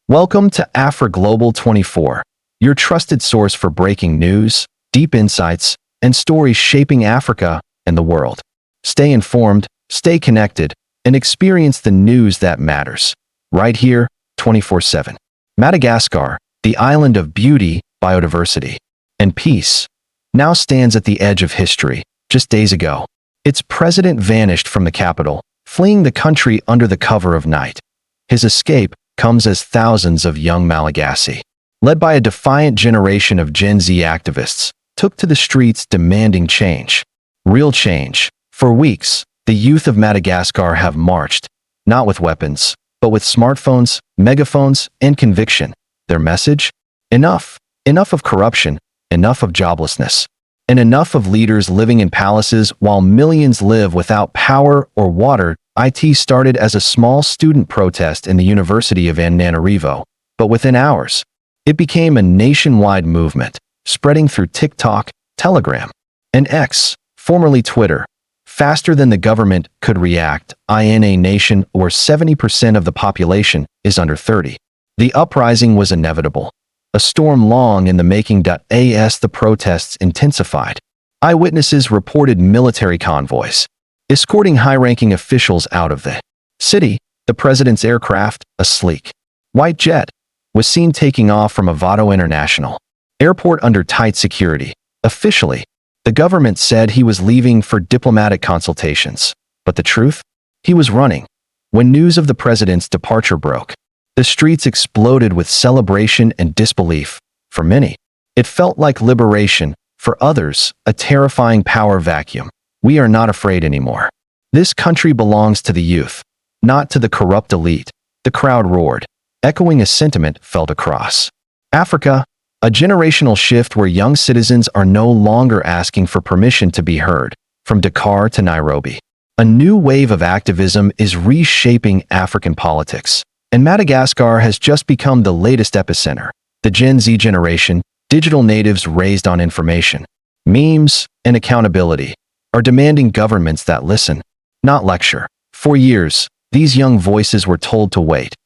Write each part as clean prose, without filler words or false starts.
Welcome to Afra Global 24, your trusted source for breaking news, deep insights, and stories shaping Africa and the world. Stay informed, stay connected, and experience the news that matters. Right here, 24/7. Madagascar, the island of beauty, biodiversity, and peace, now stands at the edge of history. Just days ago, its president vanished from the capital, fleeing the country under the cover of night. His escape comes as thousands of young Malagasy, led by a defiant generation of Gen Z activists, took to the streets demanding change. Real change. For weeks, the youth of Madagascar have marched, not with weapons, but with smartphones, megaphones, and conviction. Their message? Enough. Enough of corruption, enough of joblessness, and enough of leaders living in palaces while millions live without power or water. It started as a small student protest in the University of Antananarivo, but within hours, it became a nationwide movement, spreading through TikTok, Telegram, and X, formerly Twitter, faster than the government could react. In a nation where 70% of the population is under 30. The uprising was inevitable, a storm long in the making. As the protests intensified, eyewitnesses reported military convoys escorting high-ranking officials out of the city. The president's aircraft, a sleek white jet, was seen taking off from Avado International Airport under tight security. Officially, the government said he was leaving for diplomatic consultations, but the truth? He was running. When news of the president's departure broke, the streets exploded with celebration and disbelief. For many, it felt like liberation. For others, a terrifying power vacuum. We are not afraid anymore. This country belongs to the youth, not to the corrupt elite. The crowd roared, echoing a sentiment felt across Africa, a generational shift where young citizens are no longer asking for permission to be heard. From Dakar to Nairobi, a new wave of activism is reshaping African politics, and Madagascar has just become the latest epicenter. The Gen Z generation, digital natives raised on information, memes, and accountability, are demanding governments that listen, not lecture. For years, these young voices were told to wait.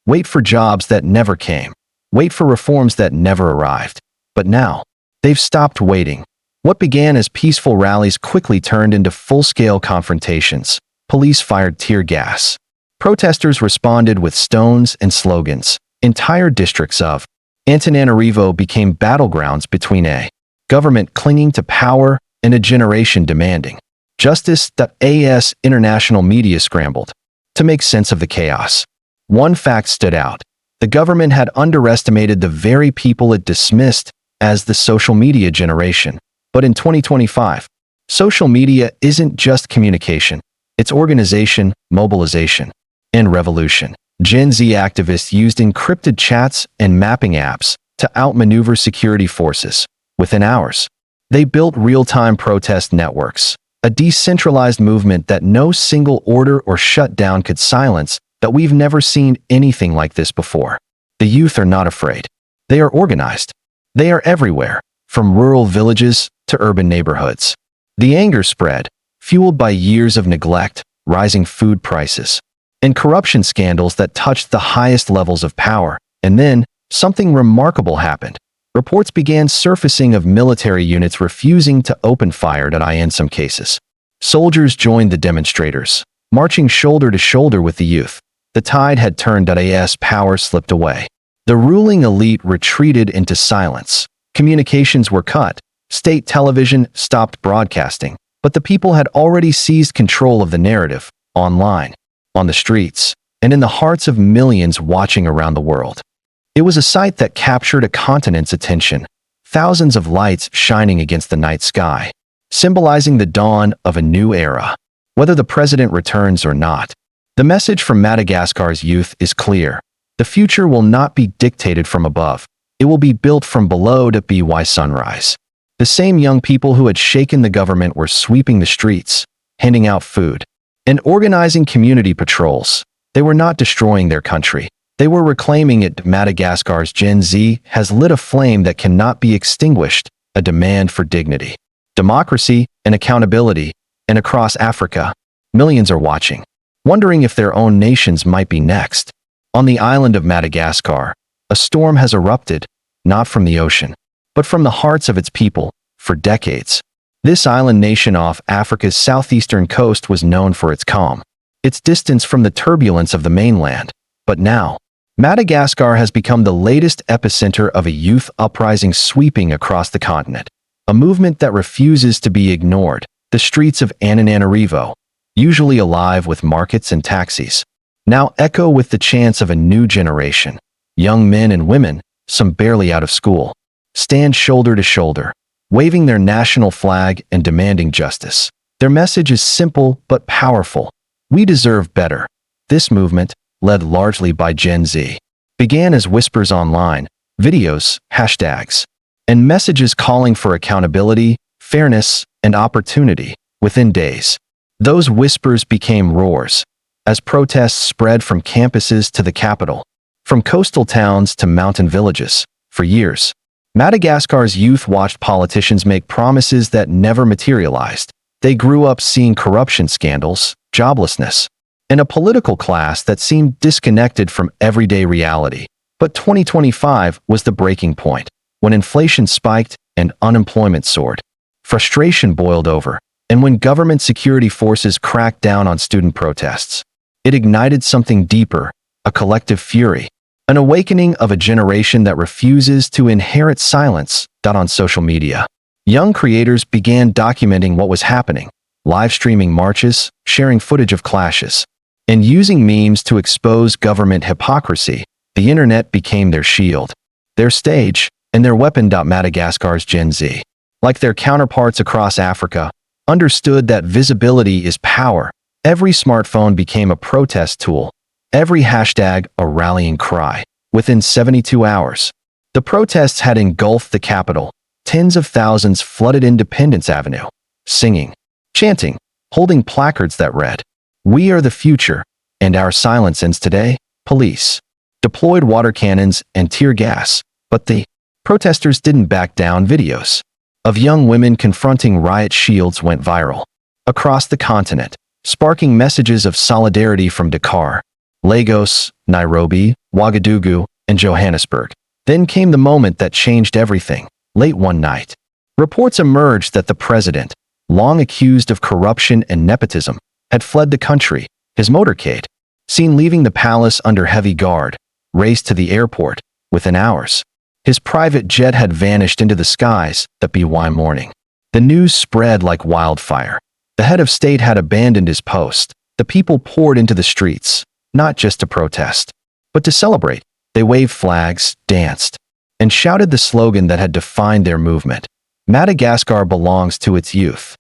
Wait for jobs that never came. Wait for reforms that never arrived. But now, they've stopped waiting. What began as peaceful rallies quickly turned into full-scale confrontations. Police fired tear gas. Protesters responded with stones and slogans. Entire districts of Antananarivo became battlegrounds between a government clinging to power and a generation demanding justice. As international media scrambled to make sense of the chaos, one fact stood out. The government had underestimated the very people it dismissed as the social media generation. But in 2025, social media isn't just communication. It's organization, mobilization, and revolution. Gen Z activists used encrypted chats and mapping apps to outmaneuver security forces. Within hours, they built real-time protest networks, a decentralized movement that no single order or shutdown could silence. That we've never seen anything like this before. The youth are not afraid. They are organized. They are everywhere, from rural villages to urban neighborhoods. The anger spread, fueled by years of neglect, rising food prices, and corruption scandals that touched the highest levels of power. And then, something remarkable happened. Reports began surfacing of military units refusing to open fire. In some cases, soldiers joined the demonstrators, marching shoulder to shoulder with the youth. The tide had turned. As power slipped away, the ruling elite retreated into silence. Communications were cut. State television stopped broadcasting. But the people had already seized control of the narrative, online, on the streets, and in the hearts of millions watching around the world. It was a sight that captured a continent's attention. Thousands of lights shining against the night sky, symbolizing the dawn of a new era. Whether the president returns or not, the message from Madagascar's youth is clear. The future will not be dictated from above. It will be built from below. By sunrise, the same young people who had shaken the government were sweeping the streets, handing out food, and organizing community patrols. They were not destroying their country. They were reclaiming it. Madagascar's Gen Z has lit a flame that cannot be extinguished, a demand for dignity, democracy, and accountability. And across Africa, millions are watching, wondering if their own nations might be next. On the island of Madagascar, a storm has erupted, not from the ocean, but from the hearts of its people, for decades. This island nation off Africa's southeastern coast was known for its calm, its distance from the turbulence of the mainland. But now, Madagascar has become the latest epicenter of a youth uprising sweeping across the continent, a movement that refuses to be ignored. The streets of Antananarivo, usually alive with markets and taxis, now echo with the chants of a new generation. Young men and women, some barely out of school, stand shoulder to shoulder, waving their national flag and demanding justice. Their message is simple but powerful. We deserve better. This movement, led largely by Gen Z, began as whispers online, videos, hashtags, and messages calling for accountability, fairness, and opportunity. Within days, those whispers became roars, as protests spread from campuses to the capital, from coastal towns to mountain villages. For years, Madagascar's youth watched politicians make promises that never materialized. They grew up seeing corruption scandals, joblessness, and a political class that seemed disconnected from everyday reality. But 2025 was the breaking point, when inflation spiked and unemployment soared. Frustration boiled over, and when government security forces cracked down on student protests, it ignited something deeper, a collective fury, an awakening of a generation that refuses to inherit silence. On social media, young creators began documenting what was happening, live streaming marches, sharing footage of clashes, and using memes to expose government hypocrisy. The internet became their shield, their stage, and their weapon. Madagascar's Gen Z, like their counterparts across Africa, understood that visibility is power. Every smartphone became a protest tool, every hashtag a rallying cry. Within 72 hours, the protests had engulfed the capital. Tens of thousands flooded Independence Avenue, singing, chanting, holding placards that read, "We are the future, and our silence ends today." Police deployed water cannons and tear gas, but the protesters didn't back down. Videos of young women confronting riot shields went viral across the continent, sparking messages of solidarity from Dakar, Lagos, Nairobi, Ouagadougou, and Johannesburg. Then came the moment that changed everything. Late one night, reports emerged that the president, long accused of corruption and nepotism, had fled the country. His motorcade, seen leaving the palace under heavy guard, raced to the airport. Within hours, his private jet had vanished into the skies. By morning, the news spread like wildfire. The head of state had abandoned his post. The people poured into the streets, not just to protest, but to celebrate. They waved flags, danced, and shouted the slogan that had defined their movement. Madagascar belongs to its youth.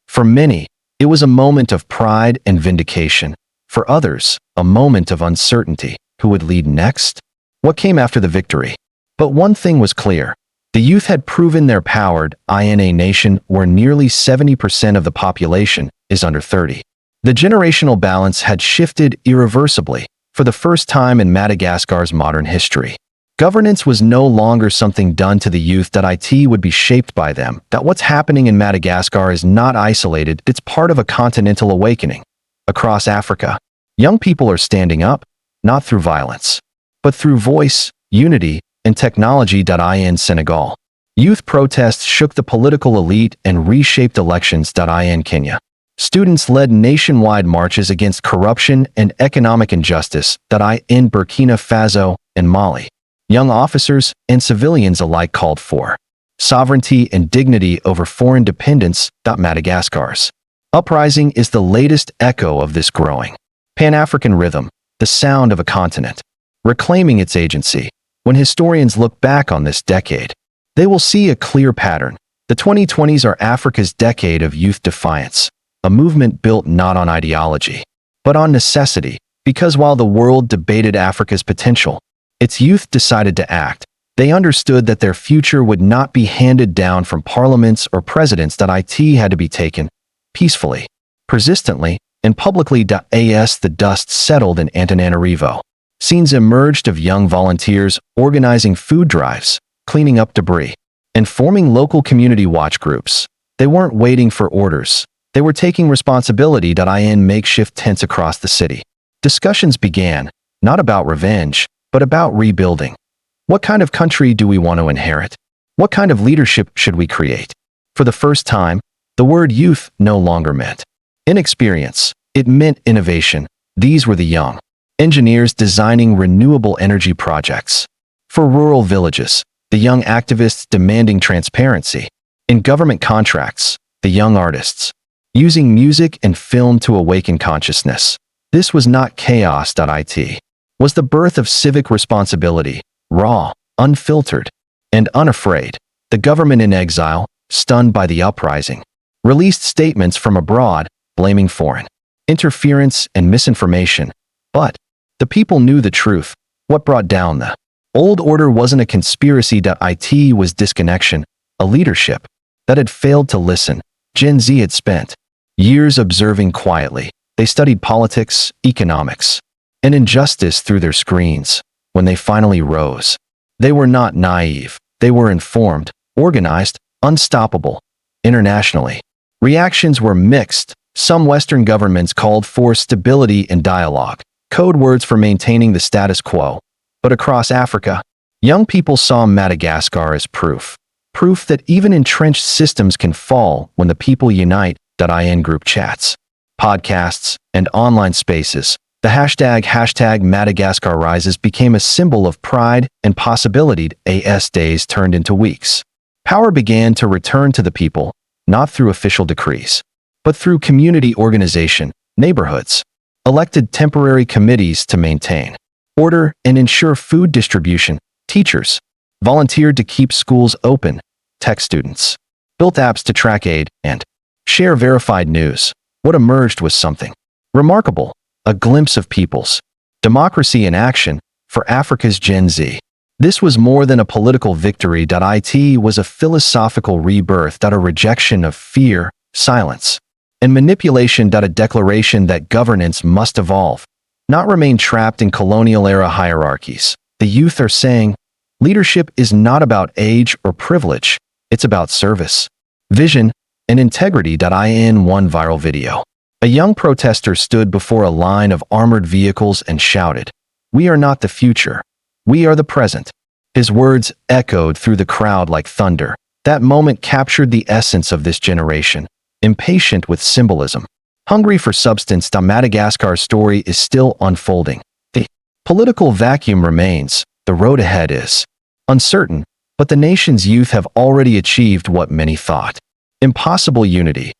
For many, it was a moment of pride and vindication. For others, a moment of uncertainty. Who would lead next? What came after the victory? But one thing was clear. The youth had proven their power in a nation where nearly 70% of the population is under 30. The generational balance had shifted irreversibly. For the first time in Madagascar's modern history, governance was no longer something done to the youth. It would be shaped by them. What's happening in Madagascar is not isolated, it's part of a continental awakening. Across Africa, young people are standing up, not through violence, but through voice, unity, and technology. In Senegal, youth protests shook the political elite and reshaped elections. In Kenya, students led nationwide marches against corruption and economic injustice. In Burkina Faso and Mali, young officers and civilians alike called for sovereignty and dignity over foreign dependence. Madagascar's uprising is the latest echo of this growing Pan-African rhythm, the sound of a continent reclaiming its agency. When historians look back on this decade, they will see a clear pattern. The 2020s are Africa's decade of youth defiance, a movement built not on ideology, but on necessity. Because while the world debated Africa's potential, its youth decided to act. They understood that their future would not be handed down from parliaments or presidents. It had to be taken peacefully, persistently, and publicly. As the dust settled in Antananarivo, scenes emerged of young volunteers organizing food drives, cleaning up debris, and forming local community watch groups. They weren't waiting for orders. They were taking responsibility. In makeshift tents across the city, discussions began, not about revenge, but about rebuilding. What kind of country do we want to inherit? What kind of leadership should we create? For the first time, the word youth no longer meant inexperience. It meant innovation. These were the young engineers designing renewable energy projects. For rural villages, the young activists demanding transparency. In government contracts, the young artists using music and film to awaken consciousness. This was not chaos. It was the birth of civic responsibility, raw, unfiltered, and unafraid. The government in exile, stunned by the uprising, released statements from abroad blaming foreign interference and misinformation. But the people knew the truth. What brought down the old order wasn't a conspiracy. It was disconnection, a leadership that had failed to listen. Gen Z had spent years observing quietly. They studied politics, economics, and injustice through their screens. When they finally rose, they were not naive. They were informed, organized, unstoppable. Internationally, reactions were mixed. Some Western governments called for stability and dialogue, code words for maintaining the status quo. But across Africa, young people saw Madagascar as proof that even entrenched systems can fall when the people unite. In group chats, podcasts, and online spaces, the hashtag Madagascar Rises became a symbol of pride and possibility. As days turned into weeks, power began to return to the people, not through official decrees, but through community organization. Neighborhoods elected temporary committees to maintain order and ensure food distribution. Teachers volunteered to keep schools open. Tech students built apps to track aid and share verified news. What emerged was something remarkable, a glimpse of people's democracy in action. For Africa's Gen Z, this was more than a political victory. It was a philosophical rebirth. A rejection of fear, silence, and manipulation. A declaration that governance must evolve, not remain trapped in colonial-era hierarchies. The youth are saying, leadership is not about age or privilege, it's about service, vision, and integrity. In one viral video, a young protester stood before a line of armored vehicles and shouted, "We are not the future, we are the present." His words echoed through the crowd like thunder. That moment captured the essence of this generation, impatient with symbolism, hungry for substance. Madagascar's story is still unfolding. The political vacuum remains. The road ahead is uncertain, but the nation's youth have already achieved what many thought impossible: unity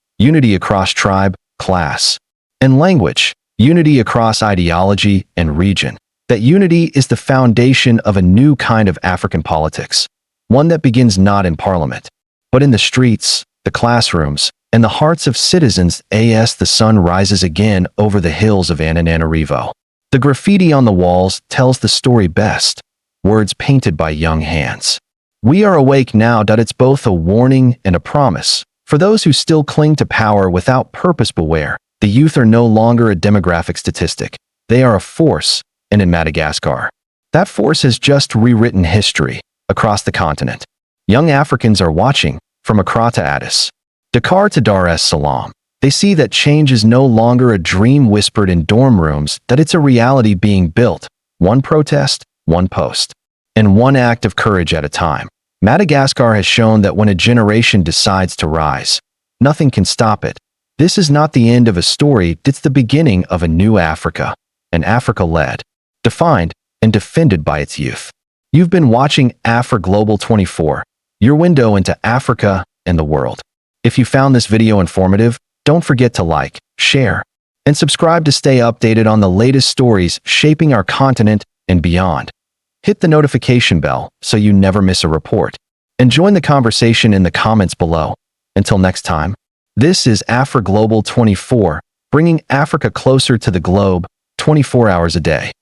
across tribe, class, and language, unity across ideology and region. That unity is the foundation of a new kind of African politics, one that begins not in parliament, but in the streets, the classrooms, and the hearts of citizens. As the sun rises again over the hills of Antananarivo, the graffiti on the walls tells the story best, words painted by young hands. We are awake now. It's both a warning and a promise. For those who still cling to power without purpose, beware. The youth are no longer a demographic statistic. They are a force, and in Madagascar, that force has just rewritten history. Across the continent, young Africans are watching, from Accra to Addis, Dakar to Dar es Salaam. They see that change is no longer a dream whispered in dorm rooms, that it's a reality being built, one protest, one post, and one act of courage at a time. Madagascar has shown that when a generation decides to rise, nothing can stop it. This is not the end of a story, it's the beginning of a new Africa, an Africa led, defined, and defended by its youth. You've been watching Afro Global 24, your window into Africa and the world. If you found this video informative, don't forget to like, share, and subscribe to stay updated on the latest stories shaping our continent and beyond. Hit the notification bell so you never miss a report, and join the conversation in the comments below. Until next time, this is Afro Global 24, bringing Africa closer to the globe 24 hours a day.